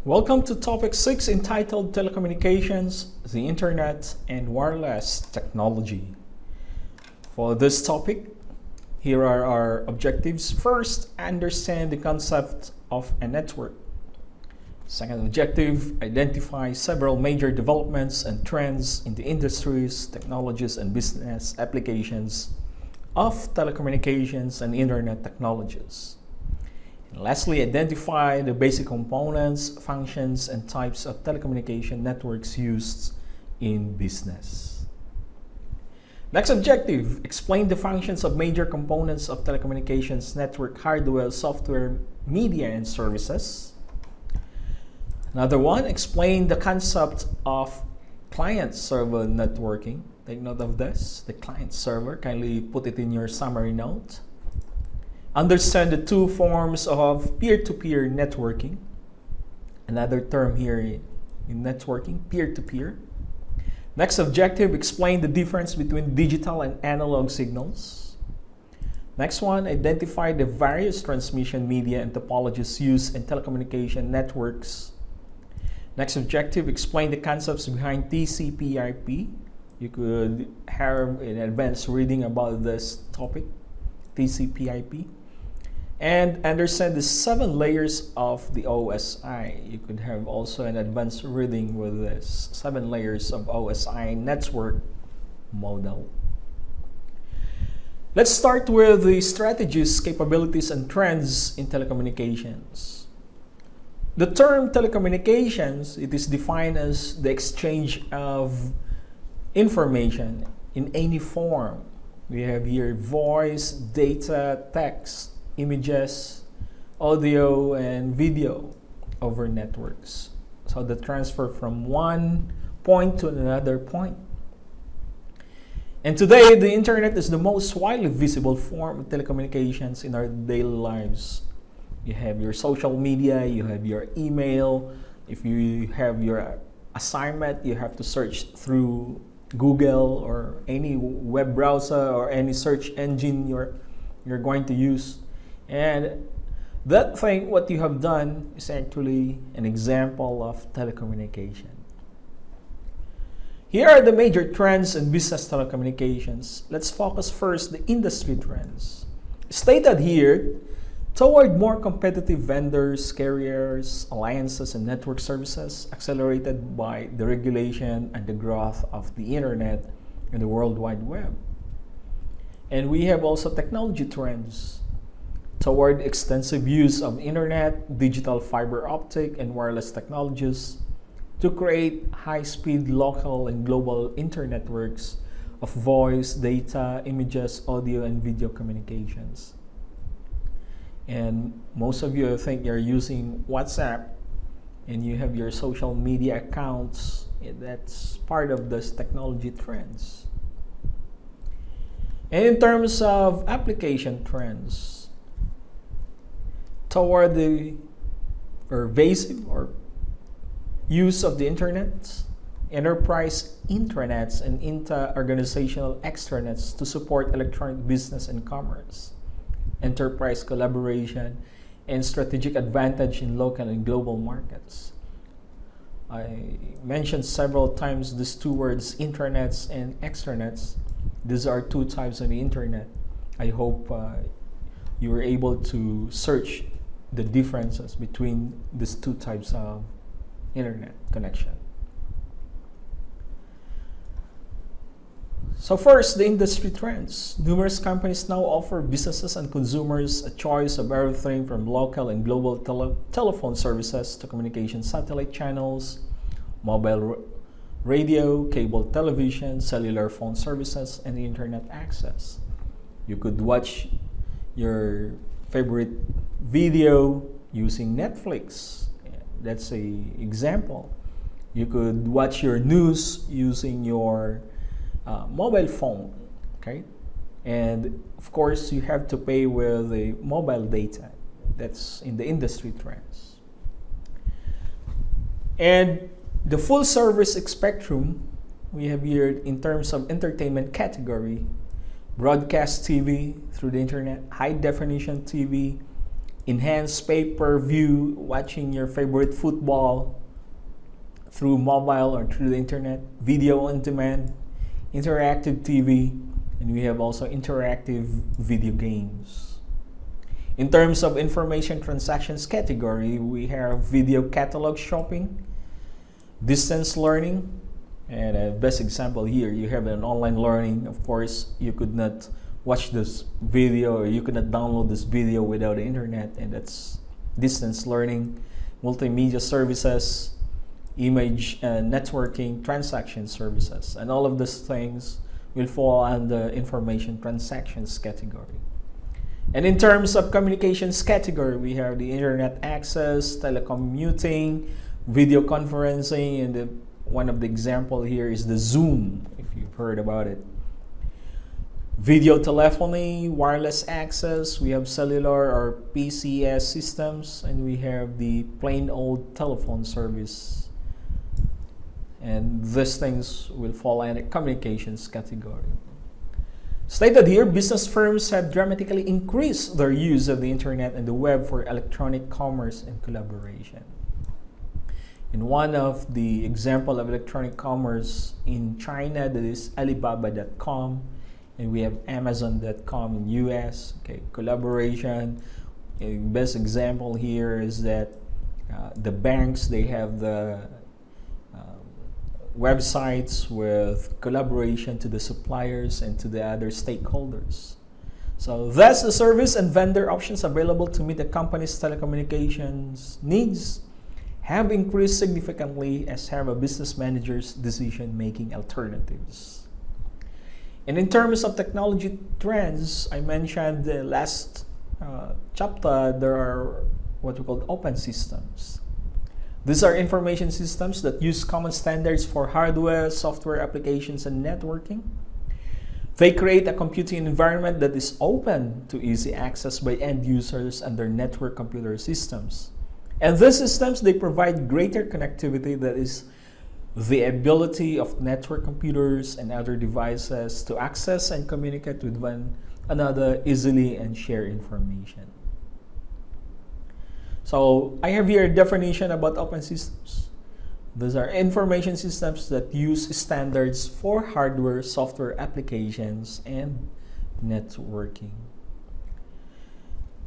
Welcome to topic 6 entitled Telecommunications, the Internet, and Wireless Technology. For this topic, here are our objectives. First, understand the concept of a network. Second objective, identify several major developments and trends in the industries, technologies, and business applications of telecommunications and Internet technologies. And lastly, identify the basic components, functions, and types of telecommunication networks used in business. Next objective, explain the functions of major components of telecommunications network hardware, software, media, and services. Another one, explain the concept of client-server networking. Take note of this, the client-server. Kindly put it in your summary note. Understand the two forms of peer-to-peer networking. Another term here in networking, peer-to-peer. Next objective, explain the difference between digital and analog signals. Next one, identify the various transmission media and topologies used in telecommunication networks. Next objective, explain the concepts behind TCP/IP. You could have an advanced reading about this topic, TCP/IP. And understand the 7 layers of the OSI. You could have also an advanced reading with this 7 layers of OSI network model. Let's start with the strategies, capabilities, and trends in telecommunications. The term telecommunications, it is defined as the exchange of information in any form. We have here voice, data, text, images, audio, and video over networks. So the transfer from one point to another point. And today, the internet is the most widely visible form of telecommunications in our daily lives. You have your social media, you have your email. If you have your assignment, you have to search through Google or any web browser or any search engine you're going to use. And that thing, what you have done, is actually an example of telecommunication. Here are the major trends in business telecommunications. Let's focus first the industry trends. Stated here, toward more competitive vendors, carriers, alliances, and network services, accelerated by the regulation and the growth of the Internet and the World Wide Web. And we have also technology trends toward extensive use of Internet, digital fiber optic, and wireless technologies to create high-speed local and global internetworks of voice, data, images, audio, and video communications. And most of you, I think, you're using WhatsApp and you have your social media accounts. That's part of this technology trends. And in terms of application trends, toward the pervasive or use of the internet, enterprise intranets and inter-organizational extranets to support electronic business and commerce, enterprise collaboration, and strategic advantage in local and global markets. I mentioned several times these two words, intranets and extranets. These are two types of the internet. I hope you were able to search the differences between these two types of internet connection. So first, the industry trends. Numerous companies now offer businesses and consumers a choice of everything from local and global telephone services to communication satellite channels, mobile radio, cable television, cellular phone services, and internet access. You could watch your favorite video using Netflix. That's an example. You could watch your news using your mobile phone, okay? And of course, you have to pay with the mobile data. That's in the industry trends. And the full service spectrum we have here in terms of entertainment category, broadcast TV through the internet, high definition TV, enhanced pay-per-view, watching your favorite football through mobile or through the internet, video on demand, interactive TV, and we have also interactive video games. In terms of information transactions category, we have video catalog shopping, distance learning, and a best example here, you have an online learning. Of course, you could not watch this video or you could not download this video without the internet, and that's distance learning. Multimedia services, image networking, transaction services, and all of these things will fall under information transactions category. And in terms of communications category, we have the internet access, telecommuting, video conferencing, and one of the example here is the Zoom, if you've heard about it. Video telephony, wireless access, we have cellular or PCS systems, and we have the plain old telephone service. And these things will fall under communications category. Stated here, business firms have dramatically increased their use of the internet and the web for electronic commerce and collaboration. In one of the example of electronic commerce in China, that is Alibaba.com, and we have Amazon.com in US. Okay, collaboration. A best example here is that the banks, they have the websites with collaboration to the suppliers and to the other stakeholders. So that's the service and vendor options available to meet the company's telecommunications needs have increased significantly, as have a business manager's decision-making alternatives. And in terms of technology trends, I mentioned the last chapter, there are what we call open systems. These are information systems that use common standards for hardware, software applications, and networking. They create a computing environment that is open to easy access by end users and their network computer systems. And these systems, they provide greater connectivity, that is the ability of network computers and other devices to access and communicate with one another easily and share information. So I have here a definition about open systems. These are information systems that use standards for hardware, software applications, and networking.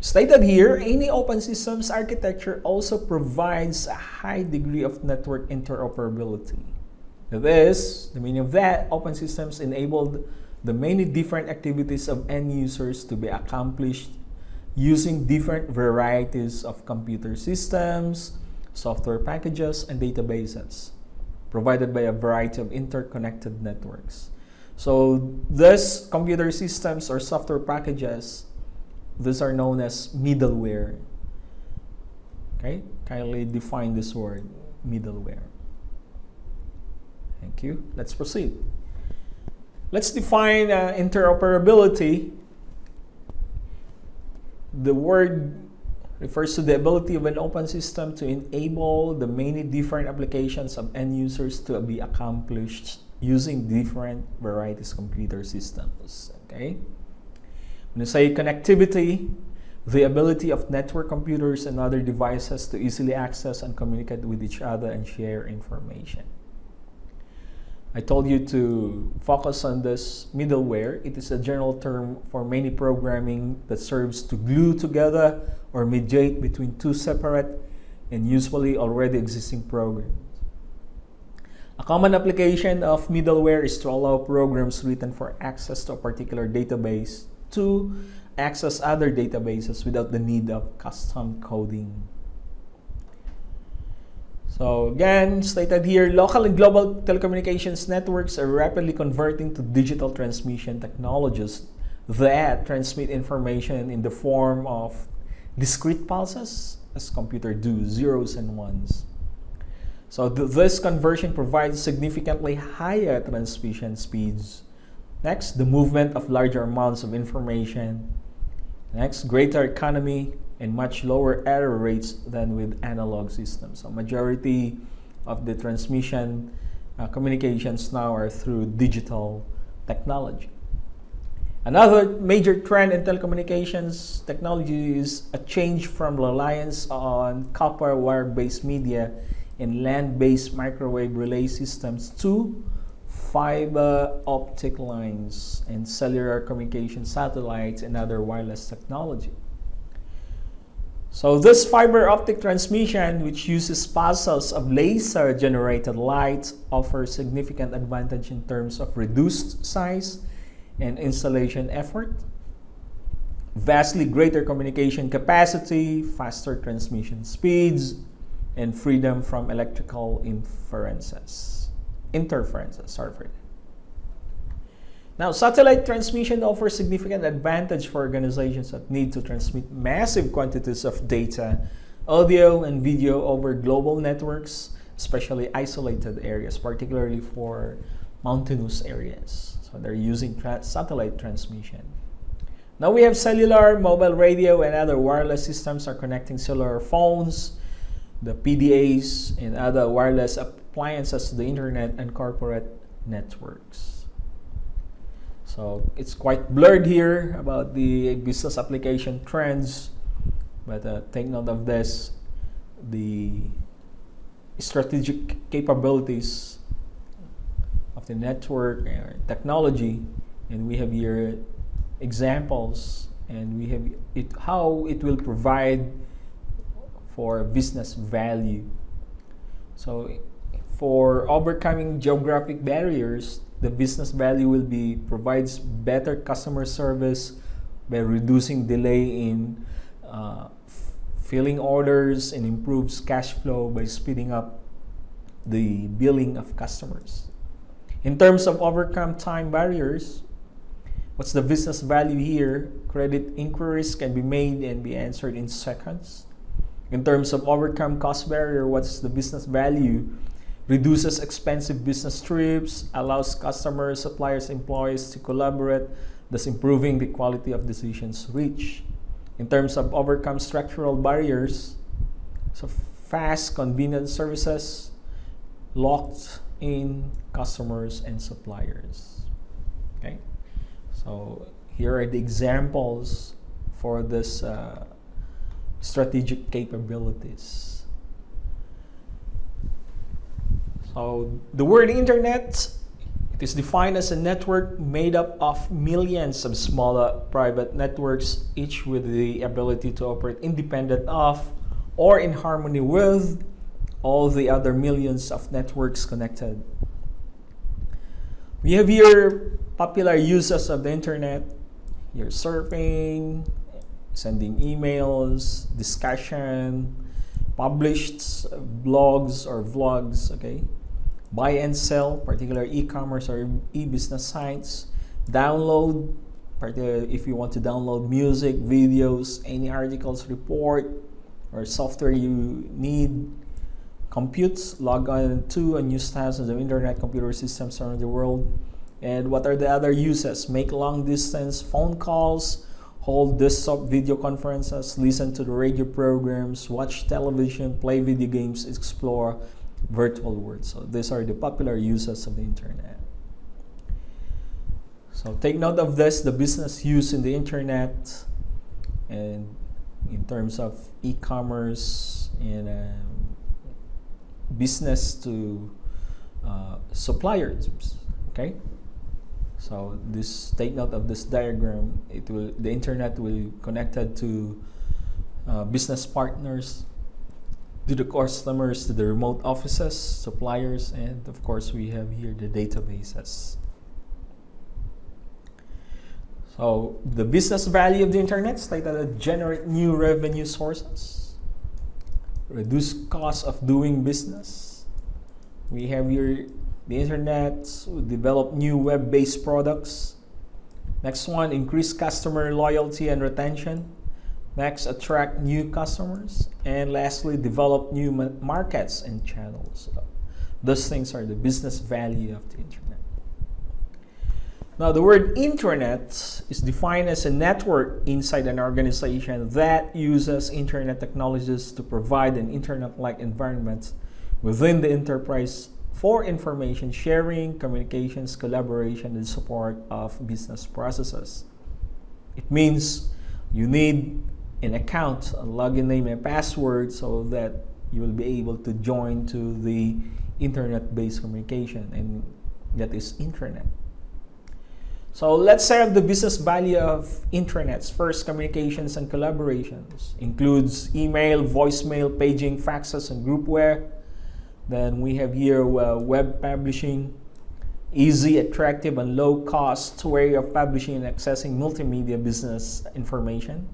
Stated here, any open systems architecture also provides a high degree of network interoperability. That is, the meaning of that, open systems enabled the many different activities of end users to be accomplished using different varieties of computer systems, software packages, and databases provided by a variety of interconnected networks. So these computer systems or software packages, these are known as middleware. Okay, kindly define this word, middleware. Thank you. Let's proceed. Let's define interoperability. The word refers to the ability of an open system to enable the many different applications of end users to be accomplished using different varieties of computer systems. Okay? When you say connectivity, the ability of network computers and other devices to easily access and communicate with each other and share information. I told you to focus on this middleware. It is a general term for many programming that serves to glue together or mediate between two separate and usually already existing programs. A common application of middleware is to allow programs written for access to a particular database to access other databases without the need of custom coding. So again, stated here, local and global telecommunications networks are rapidly converting to digital transmission technologies that transmit information in the form of discrete pulses, as computers do, zeros and ones. So this conversion provides significantly higher transmission speeds. Next, the movement of larger amounts of information. Next, greater economy and much lower error rates than with analog systems. So majority of the transmission communications now are through digital technology. Another major trend in telecommunications technology is a change from reliance on copper wire-based media and land-based microwave relay systems to fiber optic lines and cellular communication satellites and other wireless technology. So this fiber optic transmission, which uses pulses of laser-generated light, offers significant advantage in terms of reduced size and installation effort, vastly greater communication capacity, faster transmission speeds, and freedom from electrical interferences. Sorry for that. Now, satellite transmission offers significant advantage for organizations that need to transmit massive quantities of data, audio, and video over global networks, especially isolated areas, particularly for mountainous areas. So they're using satellite transmission. Now we have cellular, mobile radio, and other wireless systems are connecting cellular phones, the PDAs, and other wireless appliances to the internet and corporate networks. So it's quite blurred here about the business application trends, but take note of this, the strategic capabilities of the network technology, and we have here examples, and we have how it will provide for business value. So for overcoming geographic barriers, the business value will be provides better customer service by reducing delay in filling orders, and improves cash flow by speeding up the billing of customers. In terms of overcome time barriers, what's the business value here? Credit inquiries can be made and be answered in seconds. In terms of overcome cost barrier, what's the business value? Reduces expensive business trips, allows customers, suppliers, employees to collaborate, thus improving the quality of decisions reached. In terms of overcome structural barriers, so fast, convenient services, locked in customers and suppliers. Okay, so here are the examples for this strategic capabilities. So the word internet, it is defined as a network made up of millions of smaller private networks, each with the ability to operate independent of or in harmony with all the other millions of networks connected. We have here popular uses of the internet. You're surfing, sending emails, discussion, published blogs or vlogs, okay? Buy and sell, particular e-commerce or e-business sites. Download, if you want to download music, videos, any articles, report, or software you need. Computes, log on to and use thousands of internet computer systems around the world. And what are the other uses? Make long distance phone calls, hold desktop video conferences, listen to the radio programs, watch television, play video games, explore virtual worlds. So these are the popular uses of the internet. So take note of this, the business use in the internet, and in terms of e-commerce and business to suppliers. Okay, so this, take note of this diagram. The internet will connected to business partners, to the customers, to the remote offices, suppliers, and of course we have here the databases. So the business value of the internet stated to generate new revenue sources, reduce costs of doing business. We have here the internet will develop new web-based products. Next one, increase customer loyalty and retention. Next, attract new customers. And lastly, develop new markets and channels. So those things are the business value of the internet. Now, the word intranet is defined as a network inside an organization that uses internet technologies to provide an internet-like environment within the enterprise for information sharing, communications, collaboration, and support of business processes. It means you need an account, a login name and password, so that you will be able to join to the internet-based communication, and that is intranet. So let's say the business value of intranets. First, communications and collaborations includes email, voicemail, paging, faxes, and groupware. Then we have here web publishing, easy, attractive, and low-cost way of publishing and accessing multimedia business information.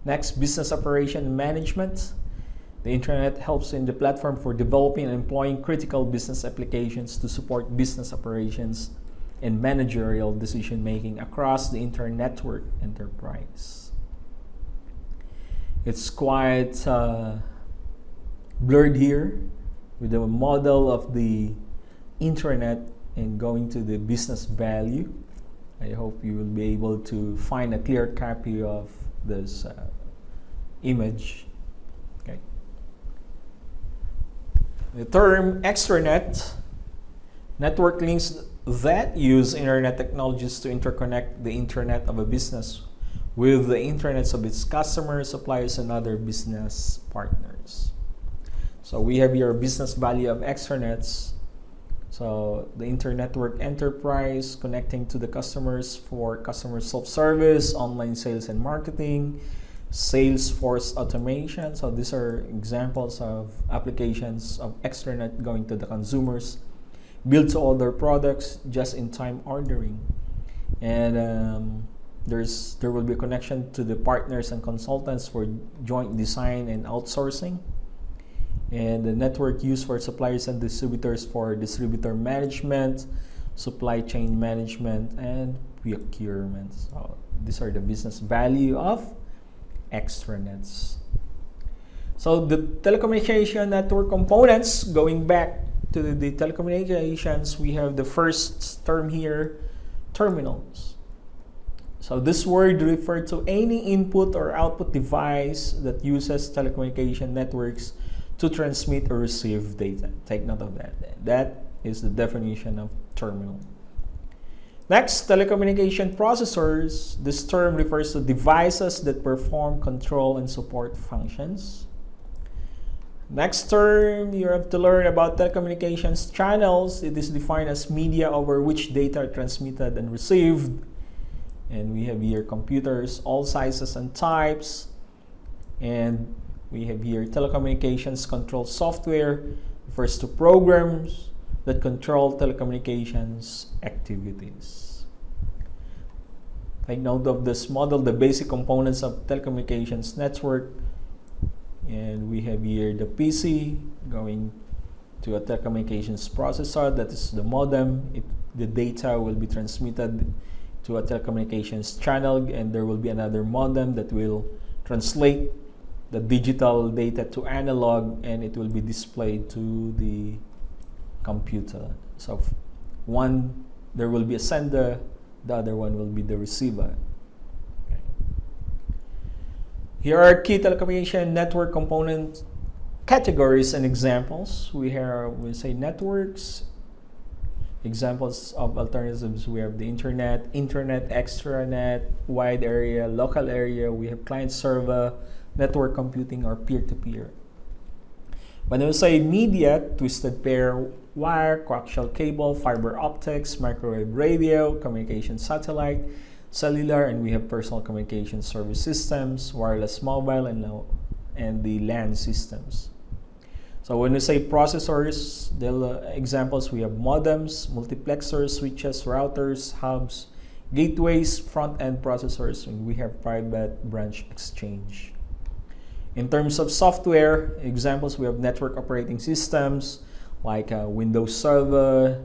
Next, business operation and management. The Intranet helps in the platform for developing and employing critical business applications to support business operations and managerial decision-making across the inter-network enterprise. It's quite blurred here with the model of the Intranet and going to the business value. I hope you will be able to find a clear copy of this image. Okay. The term extranet, network links that use internet technologies to interconnect the intranet of a business with the intranets of its customers, suppliers, and other business partners. So we have your business value of extranets. So the inter-network enterprise connecting to the customers for customer self-service, online sales and marketing, Salesforce automation. So these are examples of applications of extranet going to the consumers. Build to order products, just-in-time ordering, and there will be a connection to the partners and consultants for joint design and outsourcing, and the network used for suppliers and distributors for distributor management, supply chain management, and procurement. So these are the business value of extranets. So the telecommunication network components, going back to the telecommunications, we have the first term here, terminals. So this word refers to any input or output device that uses telecommunication networks to transmit or receive data. Take note of that. That is the definition of terminal. Next, telecommunication processors. This term refers to devices that perform, control, and support functions. Next term, you have to learn about telecommunications channels. It is defined as media over which data are transmitted and received. And we have here computers, all sizes and types. And we have here telecommunications control software, refers to programs that control telecommunications activities. Take note of this model, the basic components of telecommunications network. And we have here the PC going to a telecommunications processor, that is the modem. The data will be transmitted to a telecommunications channel, and there will be another modem that will translate the digital data to analog, and it will be displayed to the computer. So one, there will be a sender, the other one will be the receiver. Here are key telecommunication network component categories and examples. We say networks. Examples of alternatives, we have the internet, intranet, extranet, wide area, local area. We have client server, network computing, or peer-to-peer. When we say media, twisted pair wire, coaxial cable, fiber optics, microwave radio, communication satellite, cellular, and we have personal communication service systems, wireless mobile, and the LAN systems. So when we say processors, the examples, we have modems, multiplexers, switches, routers, hubs, gateways, front-end processors, and we have private branch exchange. In terms of software, examples, we have network operating systems like Windows Server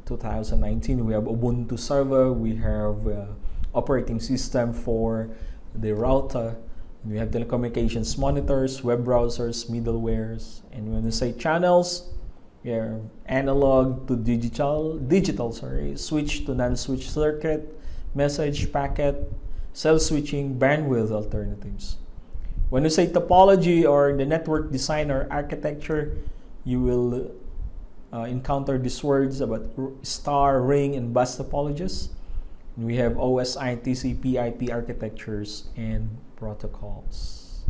2019, we have Ubuntu Server, we have operating system for the router, we have telecommunications monitors, web browsers, middlewares, and when we say channels, we have analog to digital, switch to non-switch circuit, message, packet, cell switching, bandwidth alternatives. When we say topology or the network design or architecture, you will encounter these words about star, ring, and bus topologies. We have OSI, TCP, IP architectures, and protocols.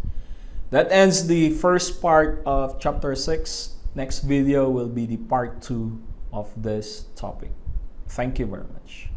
That ends the first part of chapter 6. Next video will be the part 2 of this topic. Thank you very much.